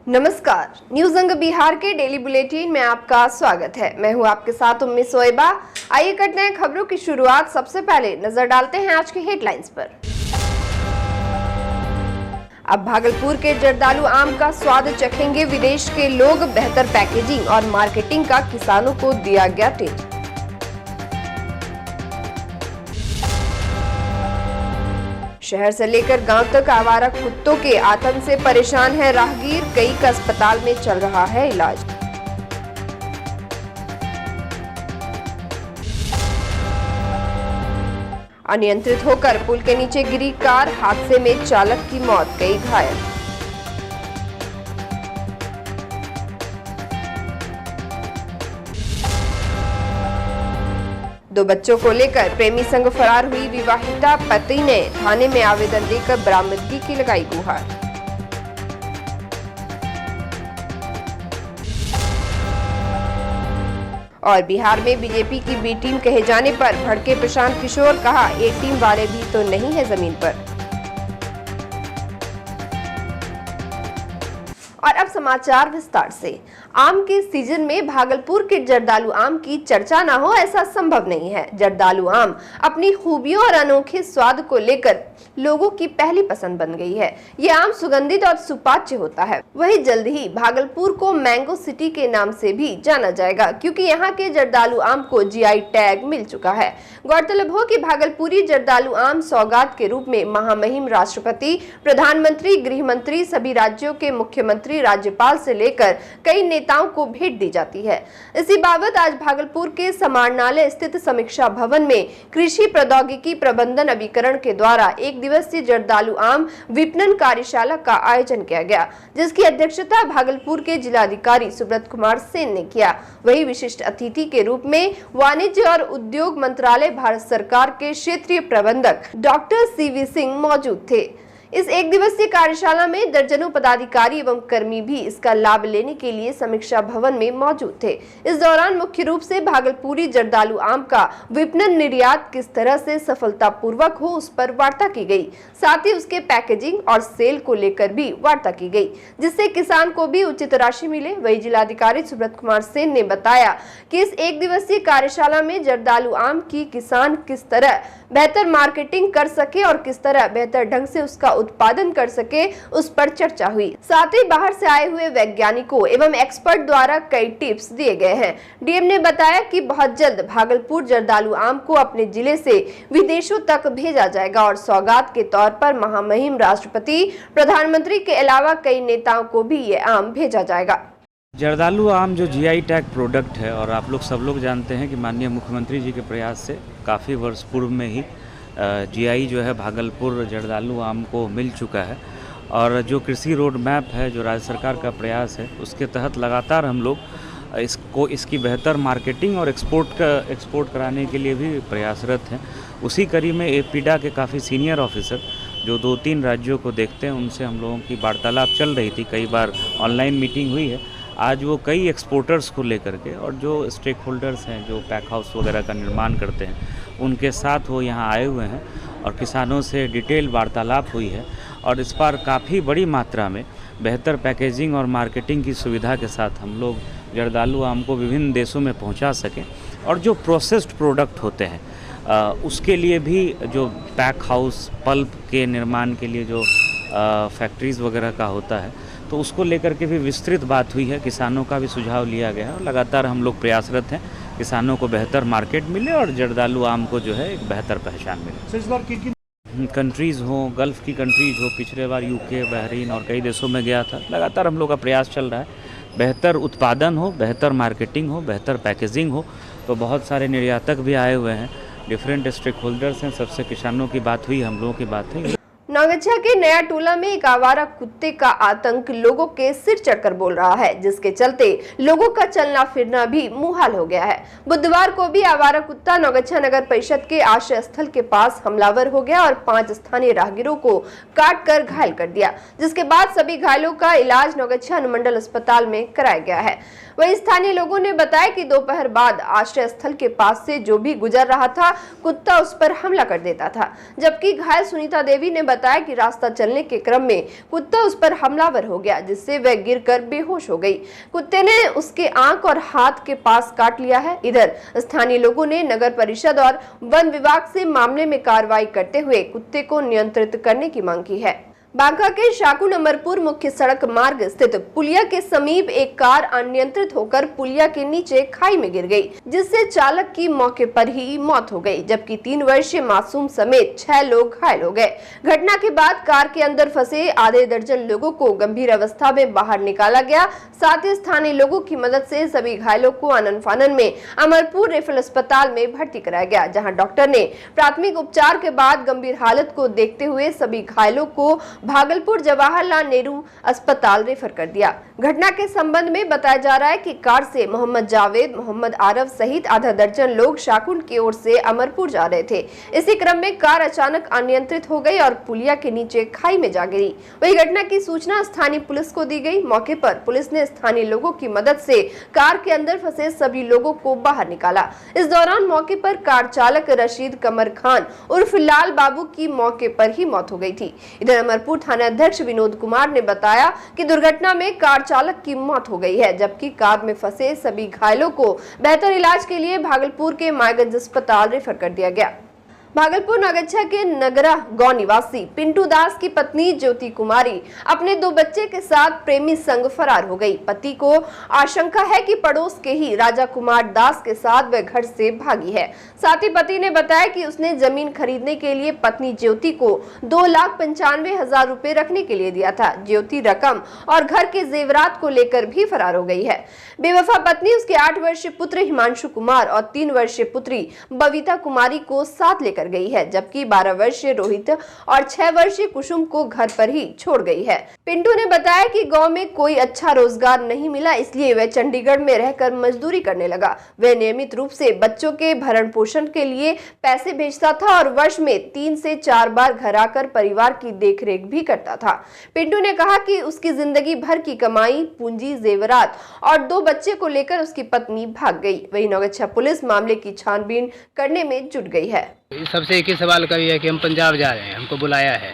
नमस्कार, न्यूज अंग बिहार के डेली बुलेटिन में आपका स्वागत है। मैं हूं आपके साथ उम्मी सोएबा। आइए करते हैं खबरों की शुरुआत। सबसे पहले नजर डालते हैं आज की हेडलाइंस पर। अब भागलपुर के जर्दालू आम का स्वाद चखेंगे विदेश के लोग। बेहतर पैकेजिंग और मार्केटिंग का किसानों को दिया गया टिप। शहर से लेकर गांव तक आवारा कुत्तों के आतंक से परेशान है राहगीर। कई का अस्पताल में चल रहा है इलाज। अनियंत्रित होकर पुल के नीचे गिरी कार, हादसे में चालक की मौत, कई घायल। दो बच्चों को लेकर प्रेमी संग फरार हुई विवाहिता। पति ने थाने में आवेदन देकर बरामदगी की लगाई गुहार। और बिहार में बीजेपी की बी टीम कहे जाने पर भड़के प्रशांत किशोर। कहा, ए टीम वाले भी तो नहीं है जमीन पर। और अब समाचार विस्तार से। आम के सीजन में भागलपुर के जर्दालू आम की चर्चा ना हो, ऐसा संभव नहीं है। जर्दालू आम अपनी खूबियों और अनोखे स्वाद को लेकर लोगों की पहली पसंद बन गई है। ये आम सुगंधित और सुपाच्य होता है। वही जल्द ही भागलपुर को मैंगो सिटी के नाम से भी जाना जाएगा, क्योंकि यहाँ के जर्दालू आम को जीआई टैग मिल चुका है। गौरतलब हो कि भागलपुरी जर्दालू आम सौगात के रूप में महामहिम राष्ट्रपति, प्रधानमंत्री, गृह मंत्री, सभी राज्यों के मुख्यमंत्री, राज्यपाल से लेकर कई नेताओं को भेंट दी जाती है। इसी बाबत आज भागलपुर के समाहरणालय स्थित समीक्षा भवन में कृषि प्रौद्योगिकी प्रबंधन अभिकरण के द्वारा एक दिवसीय जर्दालू आम विपणन कार्यशाला का आयोजन किया गया, जिसकी अध्यक्षता भागलपुर के जिलाधिकारी सुब्रत कुमार सेन ने किया। वही विशिष्ट अतिथि के रूप में वाणिज्य और उद्योग मंत्रालय भारत सरकार के क्षेत्रीय प्रबंधक डॉक्टर सीवी सिंह मौजूद थे। इस एक दिवसीय कार्यशाला में दर्जनों पदाधिकारी एवं कर्मी भी इसका लाभ लेने के लिए समीक्षा भवन में मौजूद थे। इस दौरान मुख्य रूप से भागलपुरी जर्दालू आम का विपणन निर्यात किस तरह से सफलतापूर्वक हो, उस पर वार्ता की गई। साथ ही उसके पैकेजिंग और सेल को लेकर भी वार्ता की गई, जिससे किसान को भी उचित राशि मिले। वही जिलाधिकारी सुब्रत कुमार सेन ने बताया कि इस एक दिवसीय कार्यशाला में जर्दालू आम की किसान किस तरह बेहतर मार्केटिंग कर सके और किस तरह बेहतर ढंग से उसका उत्पादन कर सके, उस पर चर्चा हुई। साथ ही बाहर से आए हुए वैज्ञानिकों एवं एक्सपर्ट द्वारा कई टिप्स दिए गए हैं। डीएम ने बताया कि बहुत जल्द भागलपुर जर्दालू आम को अपने जिले से विदेशों तक भेजा जाएगा और सौगात के तौर पर महामहिम राष्ट्रपति, प्रधानमंत्री के अलावा कई नेताओं को भी ये आम भेजा जाएगा। जर्दालू आम जो जीआई टैग प्रोडक्ट है, और आप लोग सब लोग जानते हैं कि माननीय मुख्यमंत्री जी के प्रयास से काफ़ी वर्ष पूर्व में ही जीआई जो है भागलपुर जर्दालू आम को मिल चुका है। और जो कृषि रोड मैप है, जो राज्य सरकार का प्रयास है, उसके तहत लगातार हम लोग इसकी बेहतर मार्केटिंग और एक्सपोर्ट कराने के लिए भी प्रयासरत हैं। उसी कड़ी में एपीडा के काफ़ी सीनियर ऑफिसर जो 2-3 राज्यों को देखते हैं, उनसे हम लोगों की वार्तालाप चल रही थी। कई बार ऑनलाइन मीटिंग हुई है। आज वो कई एक्सपोर्टर्स को लेकर के और जो स्टेक होल्डर्स हैं, जो पैक हाउस वगैरह का निर्माण करते हैं, उनके साथ वो यहाँ आए हुए हैं और किसानों से डिटेल वार्तालाप हुई है। और इस बार काफ़ी बड़ी मात्रा में बेहतर पैकेजिंग और मार्केटिंग की सुविधा के साथ हम लोग जर्दालू आम को विभिन्न देशों में पहुँचा सकें। और जो प्रोसेस्ड प्रोडक्ट होते हैं उसके लिए भी जो पैक हाउस, पल्प के निर्माण के लिए जो फैक्ट्रीज़ वगैरह का होता है, तो उसको लेकर के भी विस्तृत बात हुई है। किसानों का भी सुझाव लिया गया है और लगातार हम लोग प्रयासरत हैं किसानों को बेहतर मार्केट मिले और जर्दालू आम को जो है एक बेहतर पहचान मिले। इस बार की कंट्रीज़ हो, गल्फ़ की कंट्रीज़ हो, पिछले बार यूके, बहरीन और कई देशों में गया था। लगातार हम लोग का प्रयास चल रहा है, बेहतर उत्पादन हो, बेहतर मार्केटिंग हो, बेहतर पैकेजिंग हो। तो बहुत सारे निर्यातक भी आए हुए हैं, डिफरेंट स्टेक होल्डर्स हैं, सबसे किसानों की बात हुई, हम लोगों की बात हुई। नौगछा के नया टोला में एक आवारा कुत्ते का आतंक लोगों के सिर चढ़कर बोल रहा है, जिसके चलते लोगों का चलना फिरना भी मुहाल हो गया है। बुधवार को भी आवारा कुत्ता नौगछा नगर परिषद के आश्रय स्थल के पास हमलावर हो गया और 5 स्थानीय राहगीरों को काट कर घायल कर दिया, जिसके बाद सभी घायलों का इलाज नौगछा अनुमंडल अस्पताल में कराया गया है। वहीं स्थानीय लोगों ने बताया कि दोपहर बाद आश्रय स्थल के पास से जो भी गुजर रहा था, कुत्ता उस पर हमला कर देता था। जबकि घायल सुनीता देवी ने बताया बताया कि रास्ता चलने के क्रम में कुत्ता उस पर हमलावर हो गया, जिससे वह गिरकर बेहोश हो गई। कुत्ते ने उसके आंख और हाथ के पास काट लिया है। इधर स्थानीय लोगों ने नगर परिषद और वन विभाग से मामले में कार्रवाई करते हुए कुत्ते को नियंत्रित करने की मांग की है। बांका के शाकुन अमरपुर मुख्य सड़क मार्ग स्थित पुलिया के समीप एक कार अनियंत्रित होकर पुलिया के नीचे खाई में गिर गई, जिससे चालक की मौके पर ही मौत हो गई, जबकि 3 वर्षीय मासूम समेत 6 लोग घायल हो गए। घटना के बाद कार के अंदर फंसे आधे दर्जन लोगों को गंभीर अवस्था में बाहर निकाला गया। साथ ही स्थानीय लोगों की मदद से सभी घायलों को आनन फानन में अमरपुर रेफरल अस्पताल में भर्ती कराया गया, जहाँ डॉक्टर ने प्राथमिक उपचार के बाद गंभीर हालत को देखते हुए सभी घायलों को भागलपुर जवाहरलाल नेहरू अस्पताल रेफर कर दिया। घटना के संबंध में बताया जा रहा है कि कार से मोहम्मद जावेद, मोहम्मद आरव सहित आधा दर्जन लोग शाकुन की ओर से अमरपुर जा रहे थे। इसी क्रम में कार अचानक अनियंत्रित हो गई और पुलिया के नीचे खाई में जा गिरी। वही घटना की सूचना स्थानीय पुलिस को दी गई। मौके पर पुलिस ने स्थानीय लोगों की मदद से कार के अंदर फंसे सभी लोगों को बाहर निकाला। इस दौरान मौके पर कार चालक रशीद कमर खान उर्फ लाल बाबू की मौके पर ही मौत हो गई थी। इधर अमरपुर थाना अध्यक्ष विनोद कुमार ने बताया कि दुर्घटना में कार चालक की मौत हो गई है, जबकि कार में फंसे सभी घायलों को बेहतर इलाज के लिए भागलपुर के मायगंज अस्पताल रेफर कर दिया गया। भागलपुर नगच्छा के नगरा गांव निवासी पिंटू दास की पत्नी ज्योति कुमारी अपने 2 बच्चे के साथ प्रेमी संग फरार हो गई। पति को आशंका है कि पड़ोस के ही राजा कुमार दास के साथ वह घर से भागी है। साथ ही पति ने बताया कि उसने जमीन खरीदने के लिए पत्नी ज्योति को 2,95,000 रुपए रखने के लिए दिया था। ज्योति रकम और घर के जेवरात को लेकर भी फरार हो गई है। बेवफा पत्नी उसके 8 वर्षीय पुत्र हिमांशु कुमार और 3 वर्षीय पुत्री बबीता कुमारी को साथ लेकर गई है, जबकि 12 वर्षीय रोहित और 6 वर्षीय कुसुम को घर पर ही छोड़ गई है। पिंटू ने बताया कि गांव में कोई अच्छा रोजगार नहीं मिला, इसलिए वह चंडीगढ़ में रहकर मजदूरी करने लगा। वह नियमित रूप से बच्चों के भरण पोषण के लिए पैसे भेजता था और वर्ष में 3 से 4 बार घर आकर परिवार की देखरेख भी करता था। पिंटू ने कहा कि उसकी जिंदगी भर की कमाई, पूंजी, जेवरात और 2 बच्चे को लेकर उसकी पत्नी भाग गई। वही नौगच्छा पुलिस मामले की छानबीन करने में जुट गई है। सबसे एक ही सवाल करी है कि हम पंजाब जा रहे हैं, हमको बुलाया है।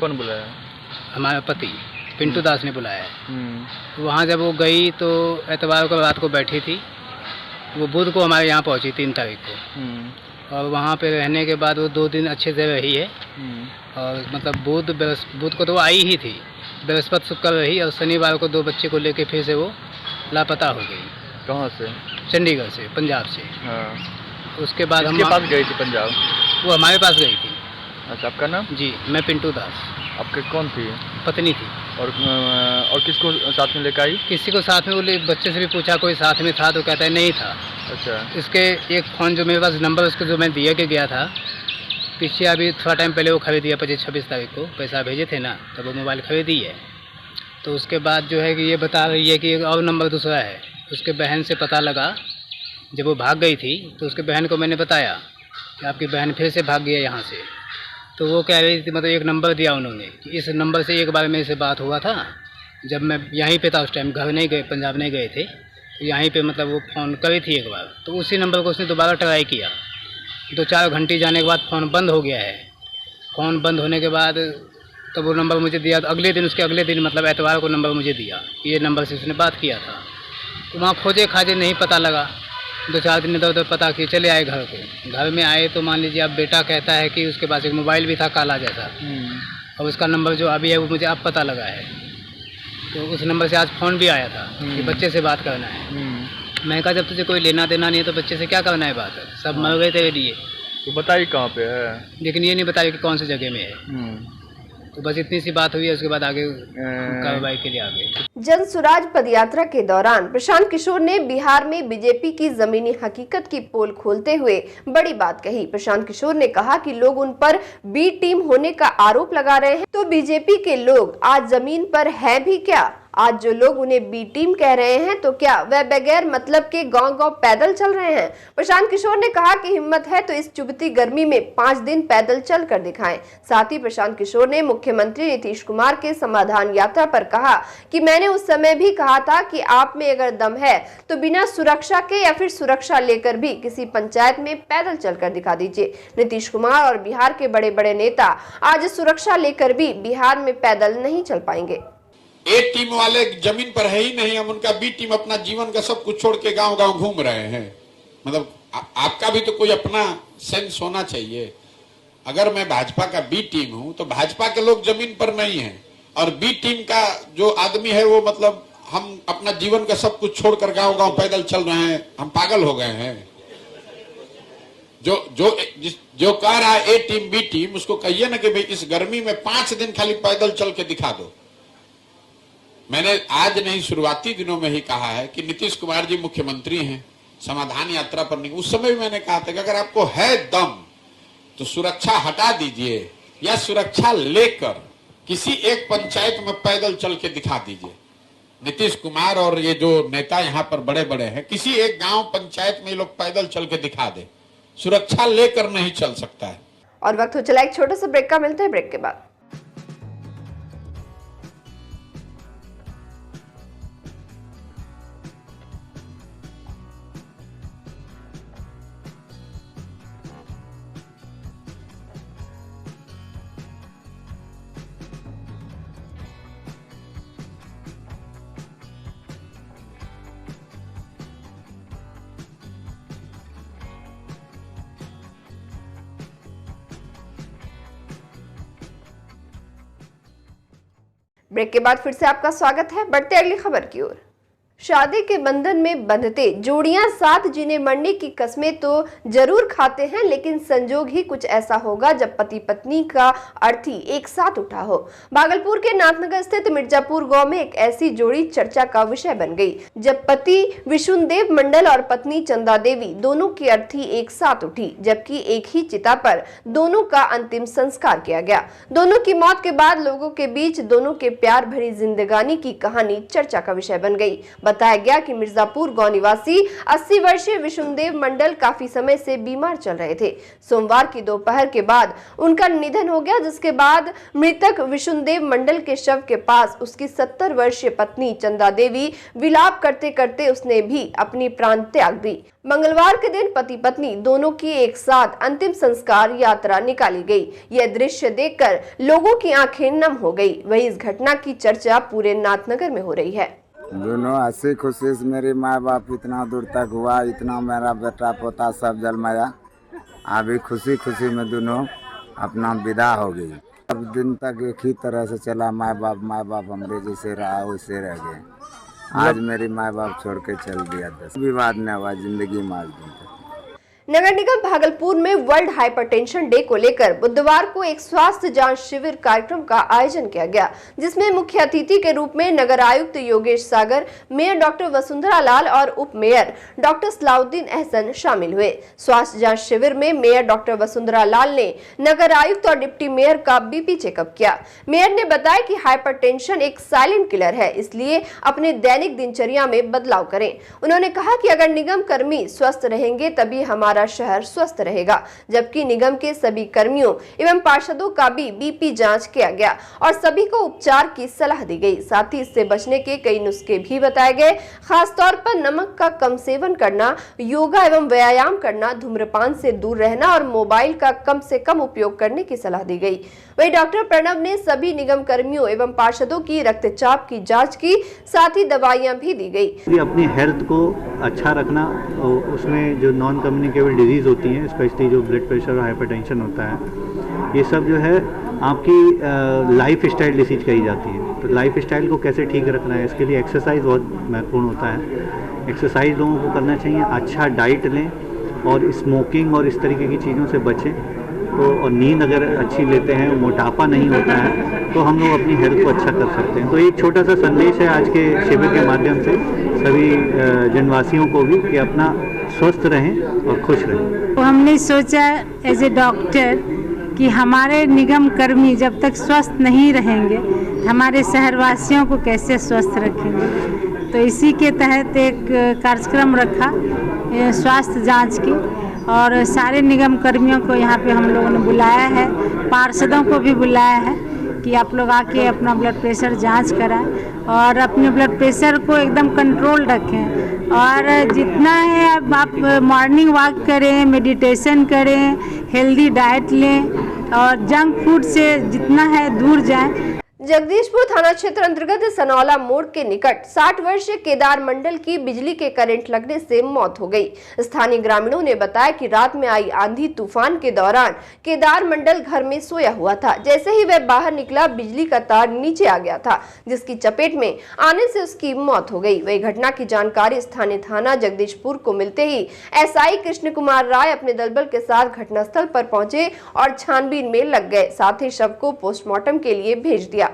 कौन बुलाया? हमारा पति पिंटू दास ने बुलाया है। वहाँ जब वो गई तो एतवार को रात को बैठी थी, वो बुध को हमारे यहाँ पहुँची 3 तारीख को, और वहाँ पे रहने के बाद वो 2 दिन अच्छे से रही है। और मतलब बुध को तो वो आई ही थी, बृहस्पति शुक्र रही, और शनिवार को 2 बच्चे को लेके फिर से वो लापता हो गई। कहाँ से? चंडीगढ़ से, पंजाब से। हाँ। उसके बाद हम पास गई थी पंजाब? वो हमारे पास गई थी। अच्छा, आपका नाम? जी, मैं पिंटू दास। आपके कौन थी? पत्नी थी। और किसको साथ में लेकर आई? किसी को साथ में, वो बच्चे से भी पूछा कोई साथ में था तो कहता है नहीं था। अच्छा। इसके एक फ़ोन जो मेरे पास नंबर उसको जो मैं दिया के गया था पीछे, अभी थोड़ा टाइम पहले वो खरीदी है 25-26 तारीख को, पैसा भेजे थे ना, तब वो मोबाइल खरीदी है। तो उसके बाद जो है कि ये बता रही है कि एक और नंबर दूसरा है। उसके बहन से पता लगा, जब वो भाग गई थी तो उसके बहन को मैंने बताया कि आपकी बहन फिर से भाग गई है यहाँ से। तो वो कह रही थी, मतलब एक नंबर दिया उन्होंने कि इस नंबर से एक बार मेरे से बात हुआ था, जब मैं यहीं पे था उस टाइम, घर नहीं गए, पंजाब नहीं गए थे, तो यहीं पे मतलब वो फ़ोन करी थी एक बार। तो उसी नंबर को उसने दोबारा ट्राई किया। 2-4 घंटे जाने के बाद फ़ोन बंद हो गया है। फ़ोन बंद होने के बाद तो वो नंबर मुझे दिया, तो अगले दिन, उसके अगले दिन मतलब एतवार को नंबर मुझे दिया, ये नंबर से उसने बात किया था। तो वहाँ खोजे खाजे नहीं पता लगा। 2-4 दिन इधर उधर पता किए, चले आए घर को। घर में आए तो मान लीजिए अब बेटा कहता है कि उसके पास एक मोबाइल भी था काला जैसा, और उसका नंबर जो अभी है वो मुझे अब पता लगा है। तो उस नंबर से आज फ़ोन भी आया था कि बच्चे से बात करना है। मैं कहा जब तुझे कोई लेना देना नहीं है तो बच्चे से क्या करना है बात, सब मर गए तेरे लिए। तो बताइए कहाँ पे है, लेकिन ये नहीं बताया कि कौन सी जगह में है। तो बस इतनी सी बात हुई है, उसके बाद आगे कार्रवाई के लिए आगे। जन सुराज पदयात्रा के दौरान प्रशांत किशोर ने बिहार में बीजेपी की जमीनी हकीकत की पोल खोलते हुए बड़ी बात कही। प्रशांत किशोर ने कहा कि लोग उन पर बी टीम होने का आरोप लगा रहे हैं, तो बीजेपी के लोग आज जमीन पर है भी क्या। आज जो लोग उन्हें बी टीम कह रहे हैं तो क्या वह बगैर मतलब के गांव-गांव पैदल चल रहे हैं? प्रशांत किशोर ने कहा कि हिम्मत है तो इस चुभती गर्मी में 5 दिन पैदल चल कर दिखाएं। साथ ही प्रशांत किशोर ने मुख्यमंत्री नीतीश कुमार के समाधान यात्रा पर कहा कि मैंने उस समय भी कहा था कि आप में अगर दम है तो बिना सुरक्षा के या फिर सुरक्षा लेकर भी किसी पंचायत में पैदल चलकर दिखा दीजिए। नीतीश कुमार और बिहार के बड़े बड़े नेता आज सुरक्षा लेकर भी बिहार में पैदल नहीं चल पाएंगे। ए टीम वाले जमीन पर है ही नहीं, हम उनका बी टीम अपना जीवन का सब कुछ छोड़ के गांव गांव घूम रहे हैं। मतलब आपका भी तो कोई अपना सेंस होना चाहिए। अगर मैं भाजपा का बी टीम हूं तो भाजपा के लोग जमीन पर नहीं हैं और बी टीम का जो आदमी है वो मतलब हम अपना जीवन का सब कुछ छोड़कर गांव गांव पैदल चल रहे हैं, हम पागल हो गए हैं। जो कह रहा है ए टीम बी टीम, उसको कहिए ना कि भाई इस गर्मी में 5 दिन खाली पैदल चल के दिखा दो। मैंने आज नहीं शुरुआती दिनों में ही कहा है कि नीतीश कुमार जी मुख्यमंत्री हैं, समाधान यात्रा पर नहीं। उस समय भी मैंने कहा था कि अगर आपको है दम तो सुरक्षा हटा दीजिए या सुरक्षा लेकर किसी एक पंचायत में पैदल चल के दिखा दीजिए। नीतीश कुमार और ये जो नेता यहाँ पर बड़े बड़े हैं, किसी एक गांव पंचायत में लोग पैदल चल के दिखा दे, सुरक्षा लेकर नहीं चल सकता है। और वक्त हो चला एक छोटे से ब्रेक का, मिलते हैं ब्रेक के बाद। ब्रेक के बाद फिर से आपका स्वागत है। बढ़ते अगली खबर की ओर। शादी के बंधन में बंधते जोड़ियां साथ जीने मरने की कस्में तो जरूर खाते हैं, लेकिन संजोग ही कुछ ऐसा होगा जब पति पत्नी का अर्थी एक साथ उठा हो। भागलपुर के नाथनगर स्थित मिर्जापुर गांव में एक ऐसी जोड़ी चर्चा का विषय बन गई जब पति विशुनदेव मंडल और पत्नी चंदा देवी दोनों की अर्थी एक साथ उठी, जबकि एक ही चिता पर दोनों का अंतिम संस्कार किया गया। दोनों की मौत के बाद लोगों के बीच दोनों के प्यार भरी जिंदगानी की कहानी चर्चा का विषय बन गई। बताया गया कि मिर्जापुर गांव निवासी 80 वर्षीय विशुनदेव मंडल काफी समय से बीमार चल रहे थे। सोमवार की दोपहर के बाद उनका निधन हो गया, जिसके बाद मृतक विशुनदेव मंडल के शव के पास उसकी 70 वर्षीय पत्नी चंदा देवी विलाप करते करते उसने भी अपनी प्राण त्याग दी। मंगलवार के दिन पति पत्नी दोनों की एक साथ अंतिम संस्कार यात्रा निकाली गई। यह दृश्य देखकर लोगों की आंखें नम हो गई। वही इस घटना की चर्चा पूरे नाथनगर में हो रही है। दोनों हंसी खुशी से मेरे माँ बाप इतना दूर तक हुआ, इतना मेरा बेटा पोता सब जलमाया। अभी खुशी खुशी में दोनों अपना विदा हो गई। अब दिन तक एक ही तरह से चला, माँ बाप हमरे जैसे रहा वैसे रह गए। आज मेरी माँ बाप छोड़ के चल दिया। 10 विवाद न हुआ जिंदगी में आज दिन तक। नगर निगम भागलपुर में वर्ल्ड हाइपरटेंशन डे को लेकर बुधवार को एक स्वास्थ्य जांच शिविर कार्यक्रम का आयोजन किया गया, जिसमें मुख्य अतिथि के रूप में नगर आयुक्त योगेश सागर, मेयर डॉक्टर वसुंधरा लाल और उप मेयर डॉक्टर सलाउद्दीन अहसन शामिल हुए। स्वास्थ्य जांच शिविर में मेयर डॉक्टर वसुंधरा लाल ने नगर आयुक्त और डिप्टी मेयर का बीपी चेकअप किया। मेयर ने बताया कि हाइपरटेंशन एक साइलेंट किलर है, इसलिए अपने दैनिक दिनचर्या में बदलाव करें। उन्होंने कहा कि अगर निगम कर्मी स्वस्थ रहेंगे तभी हमारा शहर स्वस्थ रहेगा, जबकि निगम के सभी कर्मियों एवं पार्षदों का भी बीपी जांच किया गया और सभी को उपचार की सलाह दी गई। साथ ही इससे बचने के कई नुस्खे भी बताए गए, खासतौर पर नमक का कम सेवन करना, योगा एवं व्यायाम करना, धूम्रपान से दूर रहना और मोबाइल का कम से कम उपयोग करने की सलाह दी गई। वहीं डॉक्टर प्रणव ने सभी निगम कर्मियों एवं पार्षदों की रक्तचाप की जांच की, साथ ही दवाइयां भी दी गई। अपनी हेल्थ को अच्छा रखना, उसमें जो नॉन कम्युनिकेबल डिजीज होती हैं, स्पेशली जो ब्लड प्रेशर और हाइपरटेंशन होता है, ये सब जो है आपकी लाइफ स्टाइल डिसीज कही जाती है। तो लाइफ स्टाइल को कैसे ठीक रखना है, इसके लिए एक्सरसाइज बहुत महत्वपूर्ण होता है। एक्सरसाइज लोगों को करना चाहिए, अच्छा डाइट लें और स्मोकिंग और इस तरीके की चीज़ों से बचें। तो और नींद अगर अच्छी लेते हैं, मोटापा नहीं होता है, तो हम लोग अपनी हेल्थ को अच्छा कर सकते हैं। तो एक छोटा सा संदेश है आज के शिविर के माध्यम से सभी जनवासियों को भी कि अपना स्वस्थ रहें और खुश रहें। तो हमने सोचा एज ए डॉक्टर कि हमारे निगम कर्मी जब तक स्वस्थ नहीं रहेंगे हमारे शहरवासियों को कैसे स्वस्थ रखेंगे। तो इसी के तहत एक कार्यक्रम रखा स्वास्थ्य जांच की, और सारे निगम कर्मियों को यहाँ पे हम लोगों ने बुलाया है, पार्षदों को भी बुलाया है कि आप लोग आके अपना ब्लड प्रेशर जांच कराएं और अपने ब्लड प्रेशर को एकदम कंट्रोल रखें। और जितना है आप मॉर्निंग वॉक करें, मेडिटेशन करें, हेल्दी डाइट लें और जंक फूड से जितना है दूर जाएं। जगदीशपुर थाना क्षेत्र अंतर्गत सनौला मोड़ के निकट 60 वर्षीय केदार मंडल की बिजली के करंट लगने से मौत हो गई। स्थानीय ग्रामीणों ने बताया कि रात में आई आंधी तूफान के दौरान केदार मंडल घर में सोया हुआ था। जैसे ही वह बाहर निकला, बिजली का तार नीचे आ गया था, जिसकी चपेट में आने से उसकी मौत हो गई। वही घटना की जानकारी स्थानीय थाना जगदीशपुर को मिलते ही एसआई कृष्ण कुमार राय अपने दलबल के साथ घटनास्थल पर पहुंचे और छानबीन में लग गए। साथ ही शव को पोस्टमार्टम के लिए भेज दिया।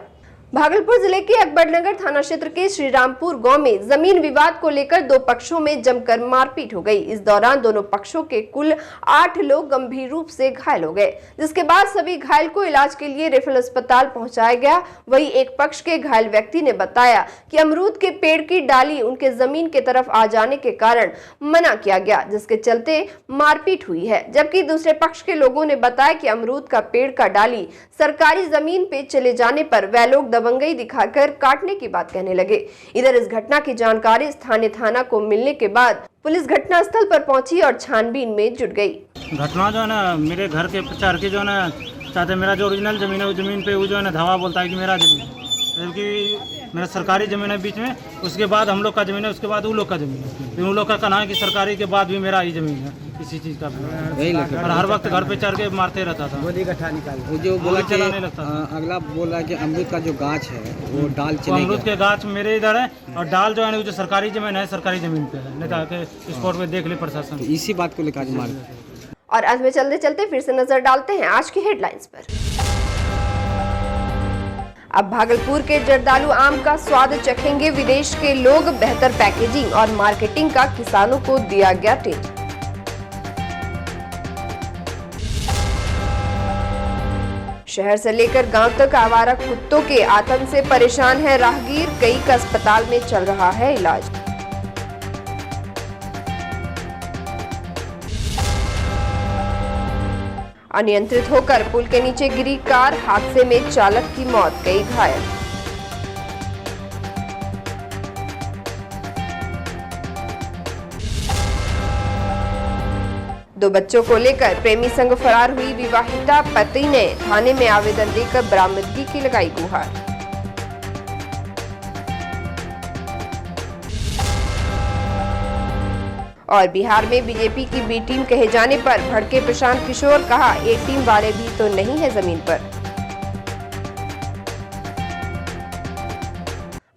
भागलपुर जिले के अकबरनगर थाना क्षेत्र के श्रीरामपुर गांव में जमीन विवाद को लेकर दो पक्षों में जमकर मारपीट हो गई। इस दौरान दोनों पक्षों के कुल 8 लोग गंभीर रूप से घायल हो गए, जिसके बाद सभी घायल को इलाज के लिए रेफरल अस्पताल पहुंचाया गया। वहीं एक पक्ष के घायल व्यक्ति ने बताया कि अमरूद के पेड़ की डाली उनके जमीन के तरफ आ जाने के कारण मना किया गया, जिसके चलते मारपीट हुई है। जबकि दूसरे पक्ष के लोगों ने बताया कि अमरूद का पेड़ का डाली सरकारी जमीन पे चले जाने पर वह लोग दबंगई दिखाकर काटने की बात कहने लगे। इधर इस घटना की जानकारी स्थानीय थाना को मिलने के बाद पुलिस घटनास्थल पर पहुंची और छानबीन में जुट गई। घटना जो है ना, मेरे घर के प्रचार की जो है ना, चाहते मेरा जो ओरिजिनल जमीन है, वो जमीन पे वो जो है ना धावा बोलता है कि मेरा जमीन, जबकि मेरा सरकारी ज़मीन है बीच में, उसके बाद हम लोग का ज़मीन है, उसके बाद वो लोग का ज़मीन है। उन लोग का कहना है कि सरकारी के बाद भी मेरा ही ज़मीन है, किसी चीज़ का और हर वक्त घर पे चढ़ के मारते रहता था। वो जो बोला कि अगला बोल रहा है कि अमरूद का जो गाछ है वो डाल चले, अमरूद के गाछ मेरे इधर है और डाल जो है जो सरकारी ज़मीन है, सरकारी ज़मीन पे है, नहीं तो स्पॉट पे देख ले प्रशासन। तो इसी बात को लेकर मार। और अंत में चलते चलते फिर से नजर डालते हैं आज की हेडलाइंस पर। अब भागलपुर के जर्दालू आम का स्वाद चखेंगे विदेश के लोग। बेहतर पैकेजिंग और मार्केटिंग का किसानों को दिया गया टिप। शहर से लेकर गांव तक आवारा कुत्तों के आतंक से परेशान है राहगीर। कई का अस्पताल में चल रहा है इलाज। अनियंत्रित होकर पुल के नीचे गिरी कार, हादसे में चालक की मौत, कई घायल। दो बच्चों को लेकर प्रेमी संग फरार हुई विवाहिता, पति ने थाने में आवेदन देकर बरामदगी की लगाई गुहार। और बिहार में बीजेपी की बी टीम कहे जाने पर भड़के प्रशांत किशोर, कहा ए टीम वाले भी तो नहीं है जमीन पर।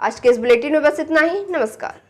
आज के इस बुलेटिन में बस इतना ही। नमस्कार।